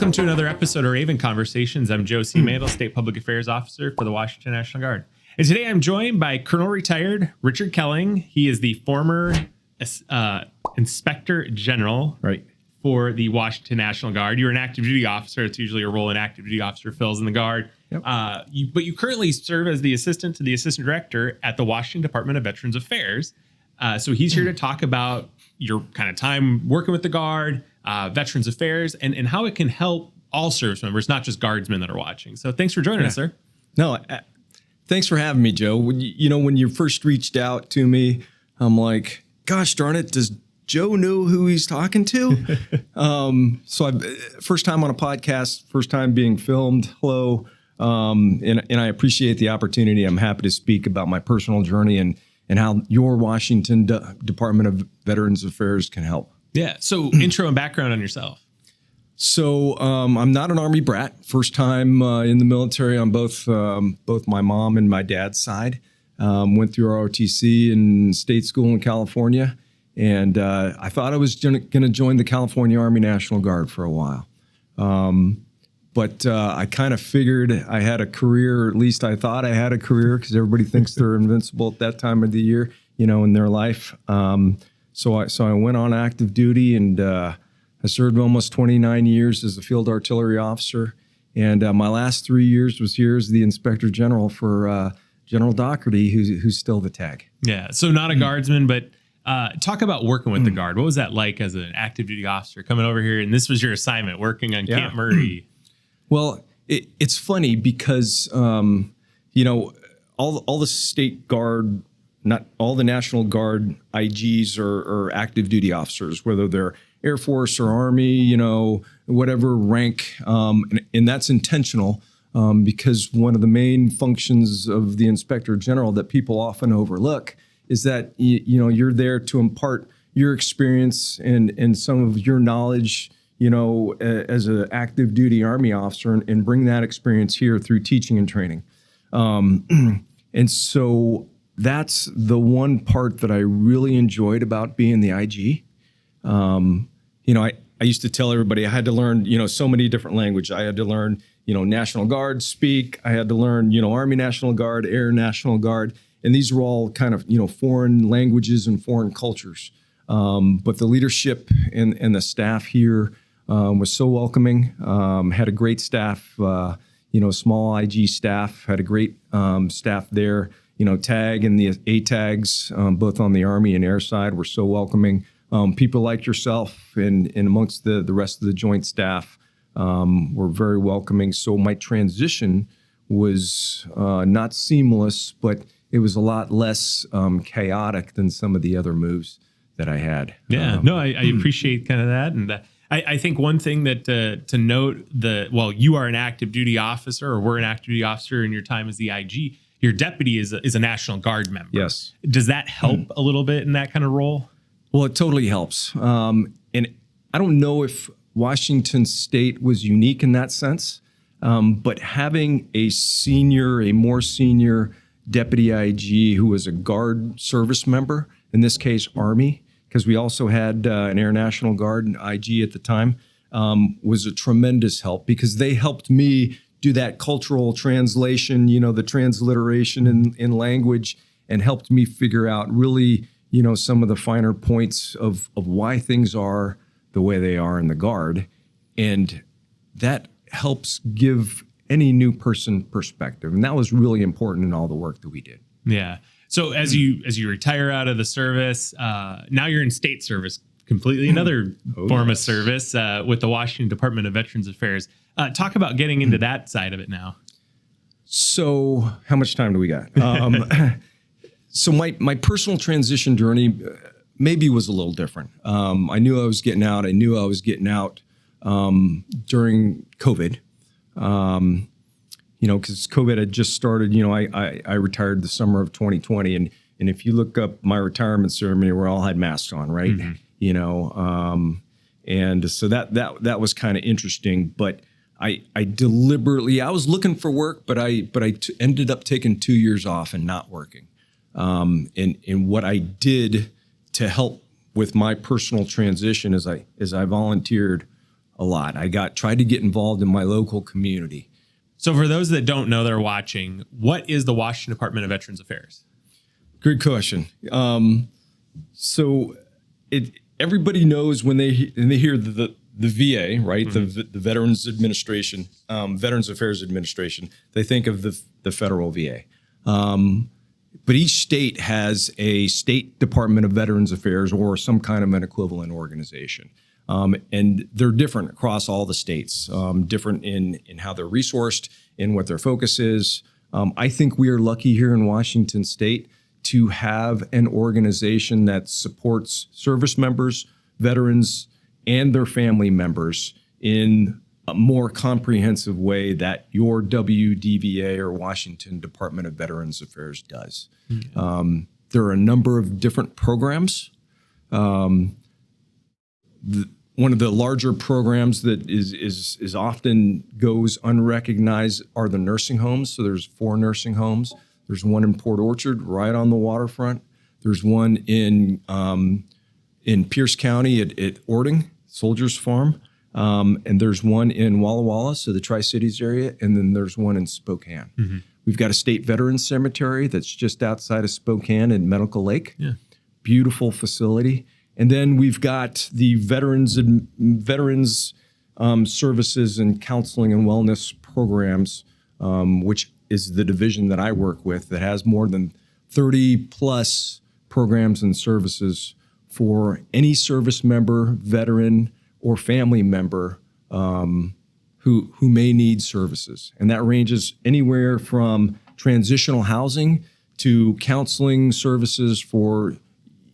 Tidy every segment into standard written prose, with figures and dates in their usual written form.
Welcome to another episode of Raven Conversations. I'm Joe C. Mandel, State Public Affairs Officer for the Washington National Guard. And today I'm joined by Colonel Retired Richard Kelling. He is the former Inspector General for the Washington National Guard. You're an active duty officer. It's usually a role an active duty officer fills in the Guard. Yep. But you currently serve as the assistant to the assistant director at the Washington Department of Veterans Affairs. So he's here to talk about your kind of time working with the Guard, Veterans Affairs, and how it can help all service members, not just Guardsmen that are watching. So thanks for joining us, sir. No, thanks for having me, Joe. When you first reached out to me, I'm like, gosh darn it, does Joe know who he's talking to? First time on a podcast, first time being filmed. Hello. And I appreciate the opportunity. I'm happy to speak about my personal journey and how your Washington Department of Veterans Affairs can help. Yeah. So intro and background on yourself. So I'm not an Army brat. First time in the military on both my mom and my dad's side. Went through ROTC in state school in California. And I thought I was going to join the California Army National Guard for a while. But I kind of figured I had a career, or at least I thought I had a career, because everybody thinks they're invincible at that time of the year, in their life. So I went on active duty, and I served almost 29 years as a field artillery officer. And my last 3 years was here as the Inspector General for General Doherty, who's still the tag. Yeah, so not a Guardsman, but talk about working with the Guard. What was that like as an active duty officer coming over here? And this was your assignment, working on Camp Murray. Well, it's funny because, all the state guard, not all the National Guard IGs are active duty officers, whether they're Air Force or Army, whatever rank. And that's intentional because one of the main functions of the Inspector General that people often overlook is that, you're there to impart your experience and some of your knowledge as an active duty Army officer and bring that experience here through teaching and training. And so that's the one part that I really enjoyed about being the IG. I used to tell everybody I had to learn, so many different languages. I had to learn, National Guard speak. I had to learn, Army National Guard, Air National Guard. And these were all kind of, foreign languages and foreign cultures. But the leadership and the staff here was so welcoming, had a great staff, small IG staff, had a great staff there. TAG and the A-tags, both on the Army and Air side, were so welcoming. People like yourself and amongst the rest of the joint staff were very welcoming. So my transition was not seamless, but it was a lot less chaotic than some of the other moves that I had. Yeah, I appreciate kind of that. And I think one thing that to note, you are an active duty officer, or we're an active duty officer in your time as the IG. Your deputy is a National Guard member. Yes. Does that help a little bit in that kind of role? Well, it totally helps. And I don't know if Washington State was unique in that sense, but having a more senior deputy IG who was a Guard service member, in this case, Army, because we also had an Air National Guard and IG at the time, was a tremendous help because they helped me do that cultural translation, the transliteration in language, and helped me figure out really, some of the finer points of why things are the way they are in the Guard. And that helps give any new person perspective. And that was really important in all the work that we did. Yeah. So as you retire out of the service, now you're in state service, completely another form of service with the Washington Department of Veterans Affairs. Talk about getting into that side of it now. So how much time do we got? So my personal transition journey maybe was a little different. I knew I was getting out. I knew I was getting out during COVID. Because COVID had just started. I retired the summer of 2020, and if you look up my retirement ceremony, we all had masks on, right? Mm-hmm. And so that was kind of interesting. But I deliberately, I was looking for work, but I ended up taking 2 years off and not working. And what I did to help with my personal transition is I volunteered a lot. I tried to get involved in my local community. So for those that don't know that are watching, what is the Washington Department of Veterans Affairs? Good question. Everybody knows when they hear the VA, right? Mm-hmm. The Veterans Administration, Veterans Affairs Administration. They think of the federal VA. But each state has a state Department of Veterans Affairs or some kind of an equivalent organization. And they're different across all the states, different in how they're resourced, in what their focus is. I think we are lucky here in Washington State to have an organization that supports service members, veterans, and their family members in a more comprehensive way that your WDVA or Washington Department of Veterans Affairs does. Mm-hmm. There are a number of different programs. One of the larger programs that is often goes unrecognized are the nursing homes. So there's 4 nursing homes. There's one in Port Orchard, right on the waterfront. There's one in Pierce County at Ording, Soldiers Farm. And there's one in Walla Walla, so the Tri-Cities area, and then there's one in Spokane. Mm-hmm. We've got a state veterans cemetery that's just outside of Spokane in Medical Lake. Yeah. Beautiful facility. And then we've got the veterans services and counseling and wellness programs, which is the division that I work with that has more than 30 plus programs and services for any service member, veteran, or family member who may need services. And that ranges anywhere from transitional housing to counseling services for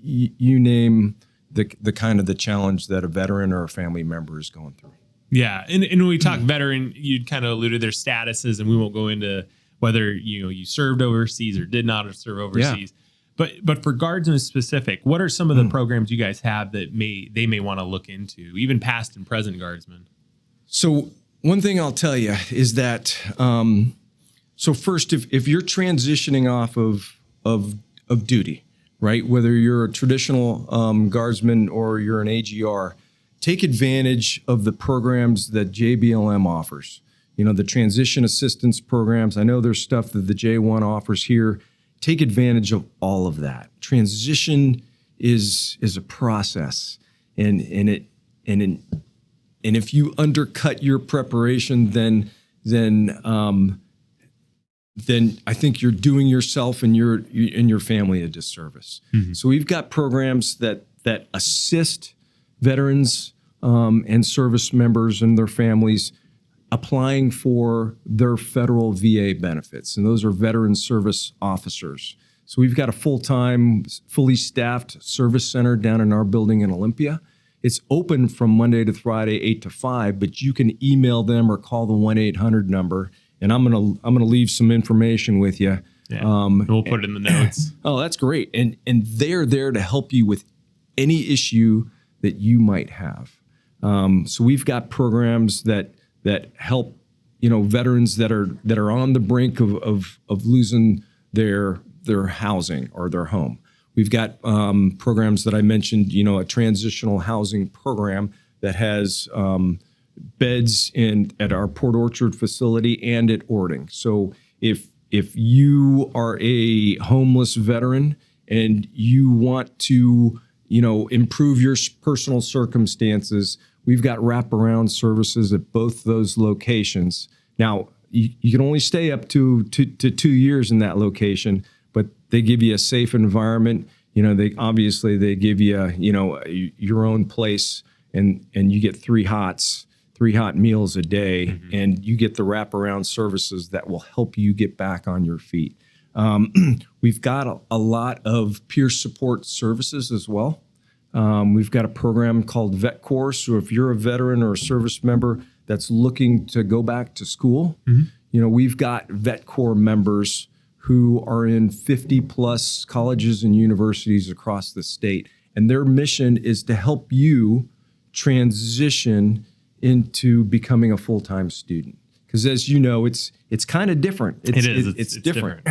you name the kind of the challenge that a veteran or a family member is going through. Yeah. And when we talk veteran, you kind of alluded their statuses, and we won't go into whether you served overseas or did not serve overseas. Yeah. But for guardsmen specific, what are some of the programs you guys have that they may want to look into, even past and present guardsmen? So one thing I'll tell you is that, so first, if you're transitioning off of duty, right, whether you're a traditional guardsman or you're an AGR, take advantage of the programs that JBLM offers. The transition assistance programs. I know there's stuff that the J1 offers here. Take advantage of all of that. Transition is a process, and if you undercut your preparation, then I think you're doing yourself and your family a disservice. Mm-hmm. So we've got programs that assist veterans and service members and their families applying for their federal VA benefits, and those are veteran service officers. So we've got a full-time, fully staffed service center down in our building in Olympia. It's open from Monday to Friday, 8 to 5, but you can email them or call the 1-800 number, and I'm gonna leave some information with you. Yeah, we'll put it in the notes. Oh, that's great. And they're there to help you with any issue that you might have. So we've got programs that help, veterans that are on the brink of losing their housing or their home. We've got programs that I mentioned, a transitional housing program that has beds at our Port Orchard facility and at Ording. So if you are a homeless veteran and you want to, improve your personal circumstances, we've got wraparound services at both those locations. Now, you can only stay up to 2 years in that location, but they give you a safe environment. They give you, your own place, and you get 3 hot meals a day, mm-hmm. and you get the wraparound services that will help you get back on your feet. We've got a lot of peer support services as well. We've got a program called Vet Corps. So if you're a veteran or a service member that's looking to go back to school, mm-hmm. We've got Vet Corps members who are in 50 plus colleges and universities across the state. And their mission is to help you transition into becoming a full-time student. Because as you know, it's kind of different. It's different.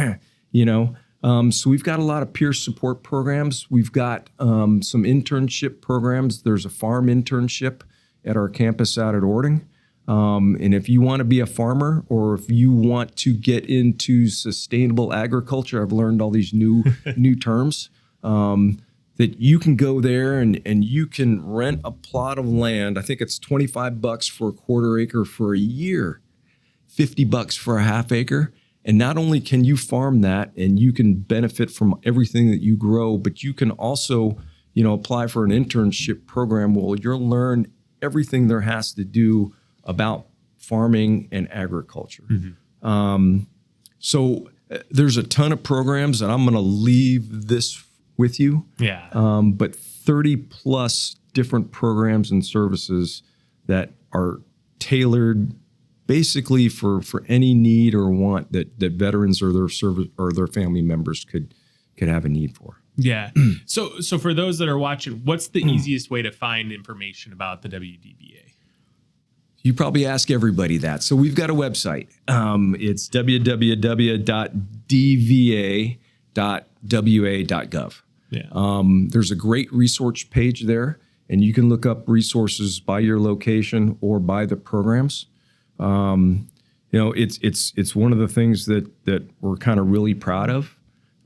So we've got a lot of peer support programs. We've got some internship programs. There's a farm internship at our campus out at Ording. And if you want to be a farmer, or if you want to get into sustainable agriculture, I've learned all these new terms, that you can go there and you can rent a plot of land. I think it's $25 for a quarter acre for a year, $50 for a half acre. And not only can you farm that and you can benefit from everything that you grow, but you can also, apply for an internship program where you'll learn everything there has to do about farming and agriculture. So there's a ton of programs, and I'm going to leave this with you. Yeah. But 30 plus different programs and services that are tailored basically for any need or want that veterans or their service or their family members could have a need for. Yeah. So for those that are watching, what's the easiest way to find information about the WDVA? You probably ask everybody that. So we've got a website. It's www.dva.wa.gov. Yeah. There's a great resource page there, and you can look up resources by your location or by the programs. It's one of the things that we're kind of really proud of,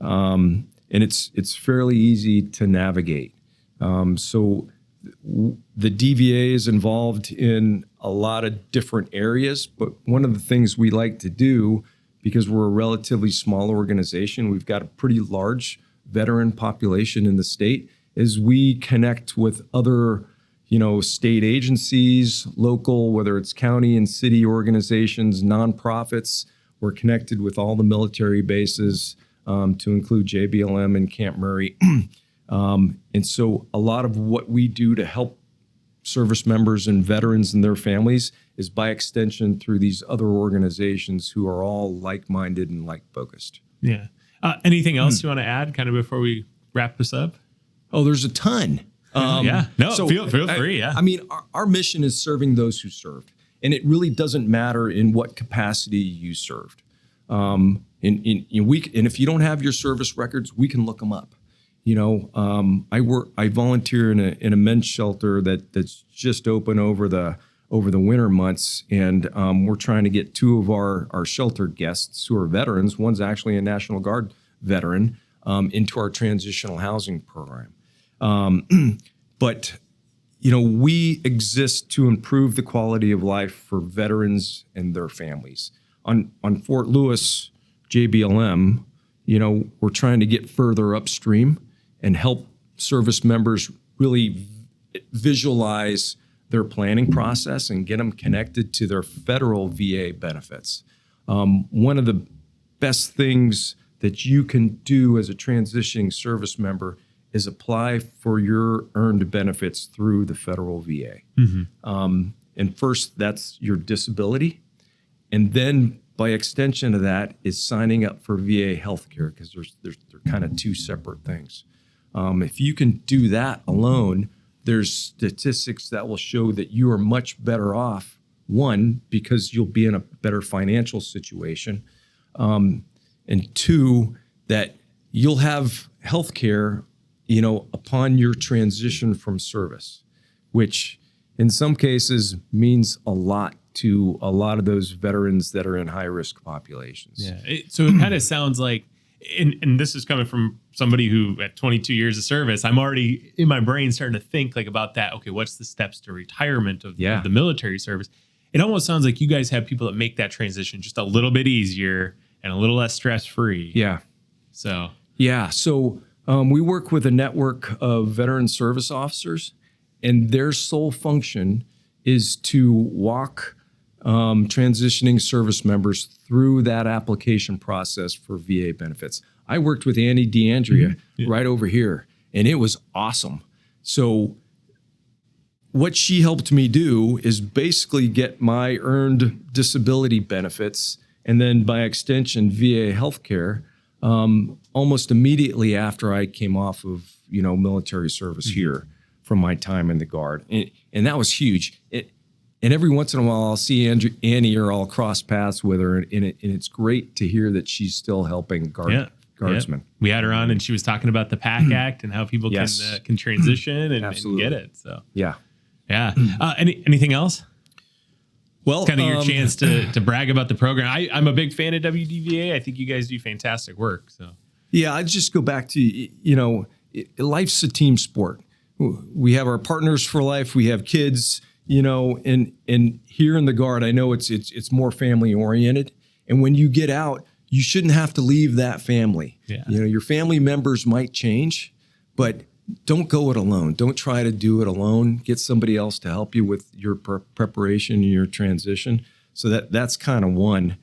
and it's fairly easy to navigate. So the DVA is involved in a lot of different areas, but one of the things we like to do, because we're a relatively small organization, we've got a pretty large veteran population in the state, is we connect with other, state agencies, local, whether it's county and city organizations, nonprofits. We're connected with all the military bases, to include JBLM and Camp Murray. And so a lot of what we do to help service members and veterans and their families is by extension through these other organizations who are all like-minded and like-focused. Yeah. Anything else you want to add kind of before we wrap this up? Oh, there's a ton. Feel free. Yeah. I mean, our mission is serving those who served, and it really doesn't matter in what capacity you served. And if you don't have your service records, we can look them up. I volunteer in a men's shelter that's just open over the winter months, and we're trying to get two of our shelter guests who are veterans. One's actually a National Guard veteran, into our transitional housing program. But we exist to improve the quality of life for veterans and their families. On Fort Lewis, JBLM, we're trying to get further upstream and help service members really visualize their planning process and get them connected to their federal VA benefits. One of the best things that you can do as a transitioning service member is apply for your earned benefits through the federal VA. And first, that's your disability. And then by extension of that is signing up for VA healthcare, because they're kind of two separate things. If you can do that alone, there's statistics that will show that you are much better off. One, because you'll be in a better financial situation. And two, that you'll have health care, upon your transition from service, which in some cases means a lot to a lot of those veterans that are in high-risk populations. Yeah. So it kind of sounds like, and this is coming from somebody who at 22 years of service, I'm already in my brain starting to think about that. Okay, what's the steps to retirement of the military service? It almost sounds like you guys have people that make that transition just a little bit easier and a little less stress-free. Yeah. So we work with a network of veteran service officers, and their sole function is to walk transitioning service members through that application process for VA benefits. I worked with Annie DeAndrea right over here, and it was awesome. So what she helped me do is basically get my earned disability benefits, and then by extension, VA healthcare, almost immediately after I came off of, military service here from my time in the Guard. And that was huge. And every once in a while, I'll see Annie, or I'll cross paths with her, and it's great to hear that she's still helping guardsmen. Yeah. We had her on, and she was talking about the PAC Act and how people can transition and get it. So yeah. Yeah. Anything else? Well, Kind of your chance to brag about the program. I'm a big fan of WDVA. I think you guys do fantastic work. So yeah, I just go back to, life's a team sport. We have our partners for life. We have kids, and here in the Guard, I know it's more family oriented. And when you get out, you shouldn't have to leave that family. Yeah. Your family members might change, but don't go it alone. Don't try to do it alone. Get somebody else to help you with your preparation and your transition. So that's kind of one.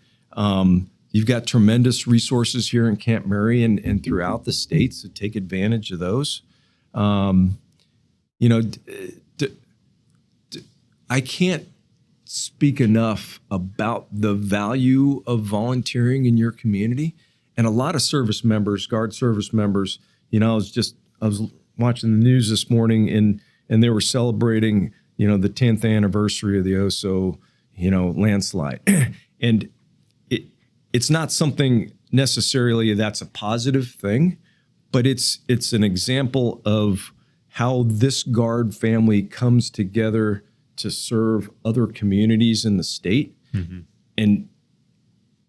You've got tremendous resources here in Camp Murray and throughout the state, so take advantage of those. I can't speak enough about the value of volunteering in your community. And a lot of service members, Guard service members, I was watching the news this morning and they were celebrating, the 10th anniversary of the Oso, landslide. And it's not something necessarily that's a positive thing, but it's an example of how this Guard family comes together to serve other communities in the state. Mm-hmm. And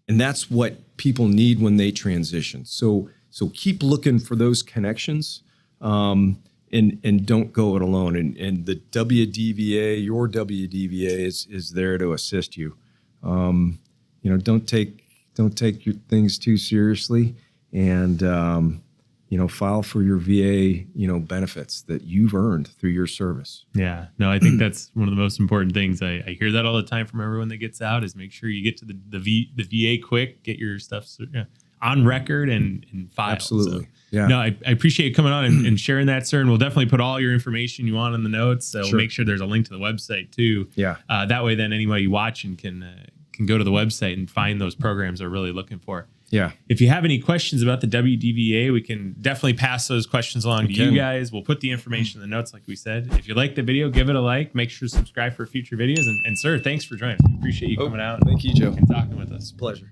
that's what people need when they transition. So keep looking for those connections. And don't go it alone. And the WDVA, your WDVA is there to assist you. Don't take your things too seriously, and file for your VA, benefits that you've earned through your service. Yeah, no, I think that's one of the most important things. I hear that all the time from everyone that gets out is make sure you get to the VA quick, get your stuff on record and file. Absolutely. So, yeah. No, I appreciate you coming on and sharing that, sir. And we'll definitely put all your information you want in the notes. So Sure. We'll make sure there's a link to the website too. Yeah. That way, then anybody watching can go to the website and find those programs they're really looking for. Yeah. If you have any questions about the WDVA, we can definitely pass those questions along to you guys. We'll put the information in the notes, like we said. If you like the video, give it a like. Make sure to subscribe for future videos. And sir, thanks for joining us. We appreciate you coming out. Thank you, Joe. And talking with us. Pleasure.